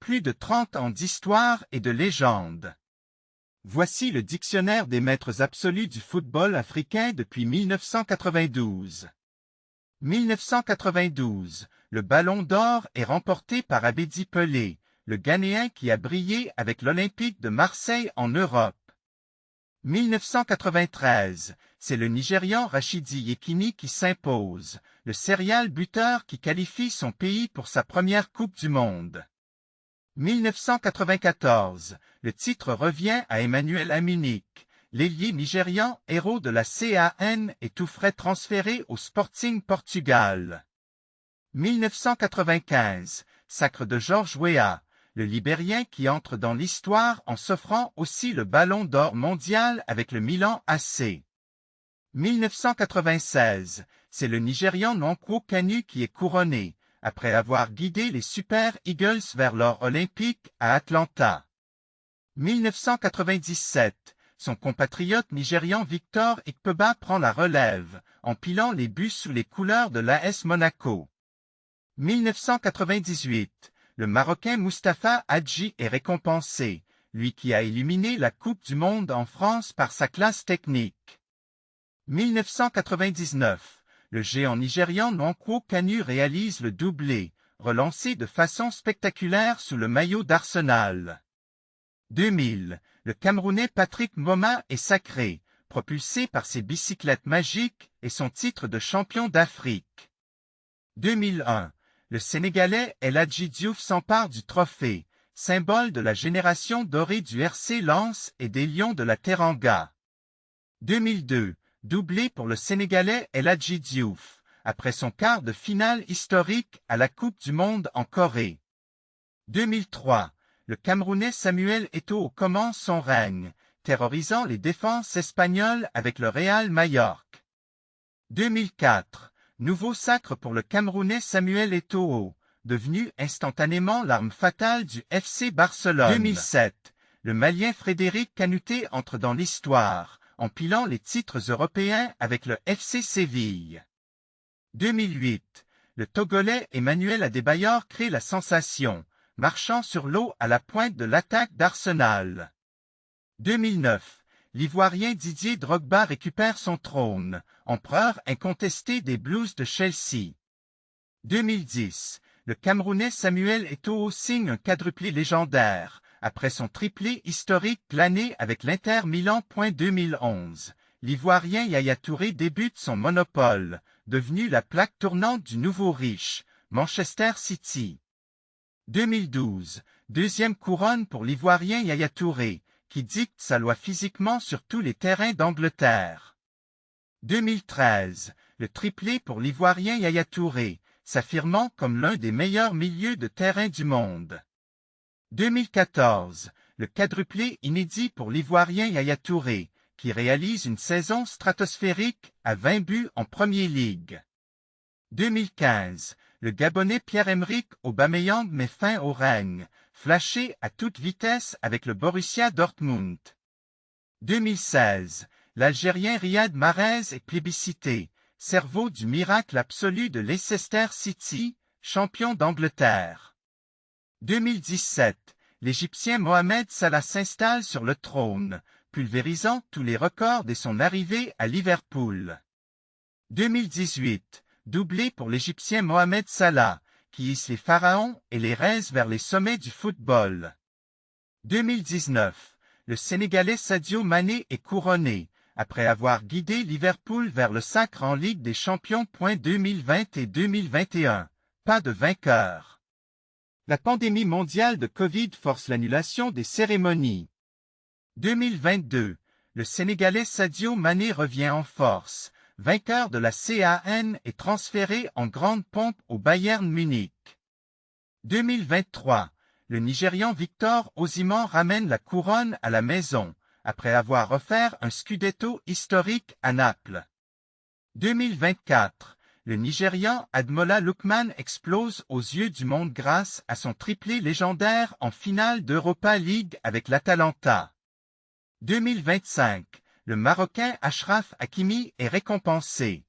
plus de 30 ans d'histoire et de légende. Voici le dictionnaire des maîtres absolus du football africain depuis 1992. 1992, le Ballon d'Or est remporté par Abedi Pelé, le Ghanéen qui a brillé avec l'Olympique de Marseille en Europe. 1993, c'est le Nigérian Rachidi Yekini qui s'impose, le serial buteur qui qualifie son pays pour sa première Coupe du Monde. 1994, le titre revient à Emmanuel Amunique, l'ailier nigérian héros de la CAN et tout frais transféré au Sporting Portugal. 1995, sacre de George Weah, le Libérien qui entre dans l'histoire en s'offrant aussi le Ballon d'Or mondial avec le Milan AC. 1996, c'est le Nigérian Nwankwo Kanu qui est couronné, après avoir guidé les Super Eagles vers l'or olympique à Atlanta. 1997, son compatriote nigérian Victor Ikpeba prend la relève, empilant les buts sous les couleurs de l'AS Monaco. 1998, le Marocain Mustapha Hadji est récompensé, lui qui a éliminé la Coupe du Monde en France par sa classe technique. 1999, le géant nigérian Nwankwo Kanu réalise le doublé, relancé de façon spectaculaire sous le maillot d'Arsenal. 2000, le Camerounais Patrick Mboma est sacré, propulsé par ses bicyclettes magiques et son titre de champion d'Afrique. 2001, le Sénégalais El Hadji Diouf s'empare du trophée, symbole de la génération dorée du RC Lens et des Lions de la Teranga. 2002, doublé pour le Sénégalais El Hadji Diouf, après son quart de finale historique à la Coupe du Monde en Corée. 2003, le Camerounais Samuel Eto'o commence son règne, terrorisant les défenses espagnoles avec le Real Majorque. 2004, nouveau sacre pour le Camerounais Samuel Eto'o, devenu instantanément l'arme fatale du FC Barcelone. 2007, le Malien Frédéric Kanouté entre dans l'histoire, empilant les titres européens avec le FC Séville. 2008, le Togolais Emmanuel Adebayor crée la sensation, marchant sur l'eau à la pointe de l'attaque d'Arsenal. 2009, l'Ivoirien Didier Drogba récupère son trône, empereur incontesté des Blues de Chelsea. 2010, le Camerounais Samuel Eto'o signe un quadruplé légendaire, après son triplé historique glané avec l'Inter Milan. 2011, l'Ivoirien Yaya Touré débute son monopole, devenu la plaque tournante du nouveau riche, Manchester City. 2012, deuxième couronne pour l'Ivoirien Yaya Touré, qui dicte sa loi physiquement sur tous les terrains d'Angleterre. 2013, le triplé pour l'Ivoirien Yaya Touré, s'affirmant comme l'un des meilleurs milieux de terrain du monde. 2014, le quadruplé inédit pour l'Ivoirien Yaya Touré, qui réalise une saison stratosphérique à 20 buts en Premier League. 2015, le Gabonais Pierre-Emerick Aubameyang met fin au règne, flashé à toute vitesse avec le Borussia Dortmund. 2016, l'Algérien Riyad Mahrez est plébiscité, cerveau du miracle absolu de Leicester City, champion d'Angleterre. 2017, l'Égyptien Mohamed Salah s'installe sur le trône, pulvérisant tous les records dès son arrivée à Liverpool. 2018, doublé pour l'Égyptien Mohamed Salah, qui hisse les pharaons et les raise vers les sommets du football. 2019, le Sénégalais Sadio Mané est couronné, après avoir guidé Liverpool vers le sacre en Ligue des Champions. 2020 et 2021, pas de vainqueur. La pandémie mondiale de Covid force l'annulation des cérémonies. 2022, le Sénégalais Sadio Mané revient en force, vainqueur de la CAN et transféré en grande pompe au Bayern Munich. 2023, le Nigérian Victor Osimhen ramène la couronne à la maison, après avoir offert un scudetto historique à Naples. 2024, le Nigérian Ademola Lookman explose aux yeux du monde grâce à son triplé légendaire en finale d'Europa League avec l'Atalanta. 2025, le Marocain Achraf Hakimi est récompensé,